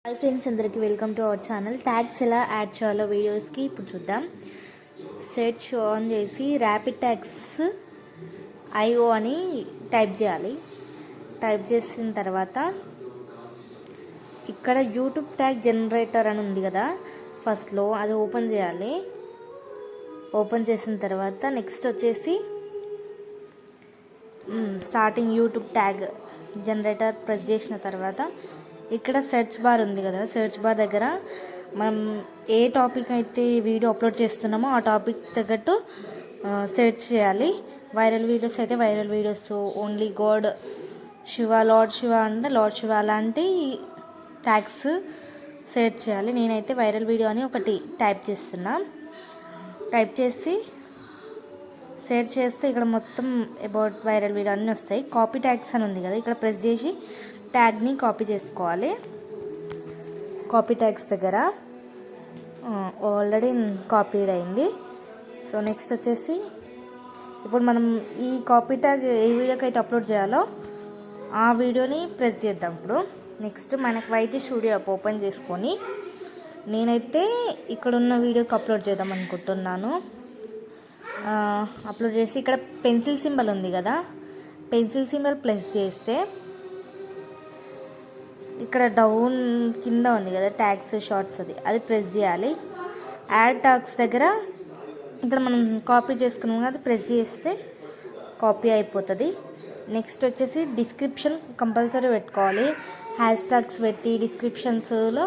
Hi friends, అందరికీ welcome to our channel. Tags ఎలా add చేయాలో వీడియోస్కి ఇప్పుడు చూద్దాం. సెర్చ్ ఆన్ చేసి ర్యాపిడ్ ట్యాగ్స్ ఐఓ అని టైప్ చేయాలి. టైప్ చేసిన తర్వాత ఇక్కడ యూట్యూబ్ ట్యాగ్ జనరేటర్ అని ఉంది కదా, ఫస్ట్లో అది ఓపెన్ చేయాలి. ఓపెన్ చేసిన తర్వాత నెక్స్ట్ వచ్చేసి starting YouTube tag generator press చేసిన తర్వాత ఇక్కడ సెర్చ్ బార్ ఉంది కదా, సెర్చ్ బార్ దగ్గర మనం ఏ టాపిక్ అయితే వీడియో అప్లోడ్ చేస్తున్నామో ఆ టాపిక్ తగ్గట్టు సెర్చ్ చేయాలి. వైరల్ వీడియోస్ అయితే viral videos, only God Shiva, lord Shiva అంటే లార్డ్ శివ అలాంటి ట్యాగ్స్ సెర్చ్ చేయాలి. నేనైతే వైరల్ వీడియో అని ఒకటి టైప్ చేస్తున్నా. టైప్ చేసి సెర్చ్ చేస్తే ఇక్కడ మొత్తం అబౌట్ వైరల్ వీడియో అన్నీ వస్తాయి. కాపీ ట్యాగ్స్ అని ఉంది కదా, ఇక్కడ ప్రెస్ చేసి ట్యాగ్ని కాపీ చేసుకోవాలి. కాపీ ట్యాగ్స్ దగ్గర ఆల్రెడీ కాపీడ్ అయింది. సో నెక్స్ట్ వచ్చేసి ఇప్పుడు మనం ఈ కాపీ ట్యాగ్ ఏ వీడియోకి అయితే అప్లోడ్ చేయాలో ఆ వీడియోని ప్రెస్ చేద్దాం. ఇప్పుడు నెక్స్ట్ మనకు వైటీ స్టూడియో యాప్ ఓపెన్ చేసుకొని నేనైతే ఇక్కడ ఉన్న వీడియోకి అప్లోడ్ చేద్దాం అనుకుంటున్నాను. అప్లోడ్ చేసి ఇక్కడ పెన్సిల్ సింబల్ ఉంది కదా, పెన్సిల్ సింబల్ ప్రెస్ చేస్తే ఇక్కడ డౌన్ కింద ఉంది కదా ట్యాగ్స్ షార్ట్స్, అది ప్రెస్ చేయాలి. యాడ్ ట్యాగ్స్ దగ్గర ఇక్కడ మనం కాపీ చేసుకున్నాం కదా, అది ప్రెస్ చేస్తే కాపీ అయిపోతుంది. నెక్స్ట్ వచ్చేసి డిస్క్రిప్షన్ కంపల్సరీ పెట్టుకోవాలి. హ్యాష్ ట్యాగ్స్ పెట్టి డిస్క్రిప్షన్స్లో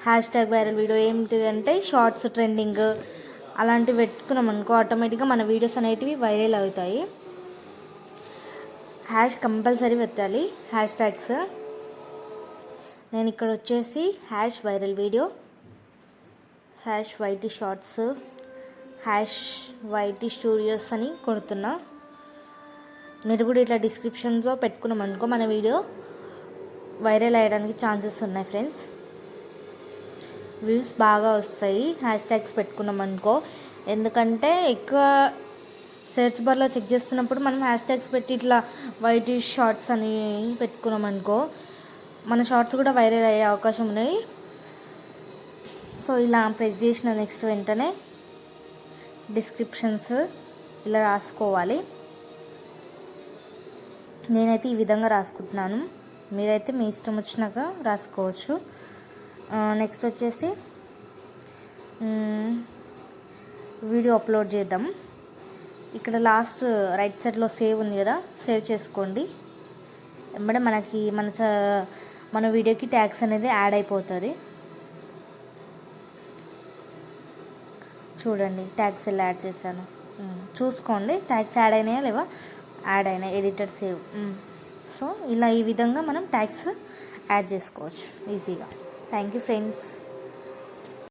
హ్యాష్ ట్యాగ్ వైరల్ వీడియో ఏంటిదంటే షార్ట్స్ ట్రెండింగ్ అలాంటివి పెట్టుకున్నాం అనుకో, ఆటోమేటిక్గా మన వీడియోస్ అనేటివి వైరల్ అవుతాయి. హ్యాష్ కంపల్సరీ పెట్టాలి హ్యాష్ ట్యాగ్స్. నేను ఇక్కడ వచ్చేసి hash viral video, hash YT shorts, hash YT studios అని కొడుతున్నా. మీరు కూడా ఇట్లా డిస్క్రిప్షన్లో పెట్టుకున్నాం అనుకో మన వీడియో వైరల్ అయ్యడానికి ఛాన్సెస్ ఉన్నాయి ఫ్రెండ్స్. వ్యూస్ బాగా వస్తాయి హ్యాష్ ట్యాగ్స్ పెట్టుకున్నాం అనుకో. ఎందుకంటే ఎక్కువ సెర్చ్ బార్లో చెక్ చేస్తున్నప్పుడు మనం హ్యాష్ ట్యాగ్స్ పెట్టి ఇట్లా వైటీ షార్ట్స్ అని పెట్టుకున్నాం అనుకో, మన షార్ట్స్ కూడా వైరల్ అయ్యే అవకాశం ఉన్నాయి. సో ఇలా ప్రెస్ చేసిన నెక్స్ట్ వెంటనే డిస్క్రిప్షన్స్ ఇలా రాసుకోవాలి. నేనైతే ఈ విధంగా రాసుకుంటున్నాను, మీరైతే మీ ఇష్టం వచ్చినాక రాసుకోవచ్చు. నెక్స్ట్ వచ్చేసి వీడియో అప్లోడ్ చేద్దాం. ఇక్కడ లాస్ట్ రైట్ సైడ్లో సేవ్ ఉంది కదా, సేవ్ చేసుకోండి. వెంబడే మనకి మన వీడియోకి ట్యాగ్స్ అనేది యాడ్ అయిపోతుంది. చూడండి ట్యాగ్స్ ఎలా యాడ్ చేశాను, చూసుకోండి ట్యాగ్స్ యాడ్ అయినాయా లేవా. యాడ్ అయినాయి, ఎడిటర్ సేవ్. సో ఇలా ఈ విధంగా మనం ట్యాగ్స్ యాడ్ చేసుకోవచ్చు ఈజీగా. Thank you friends.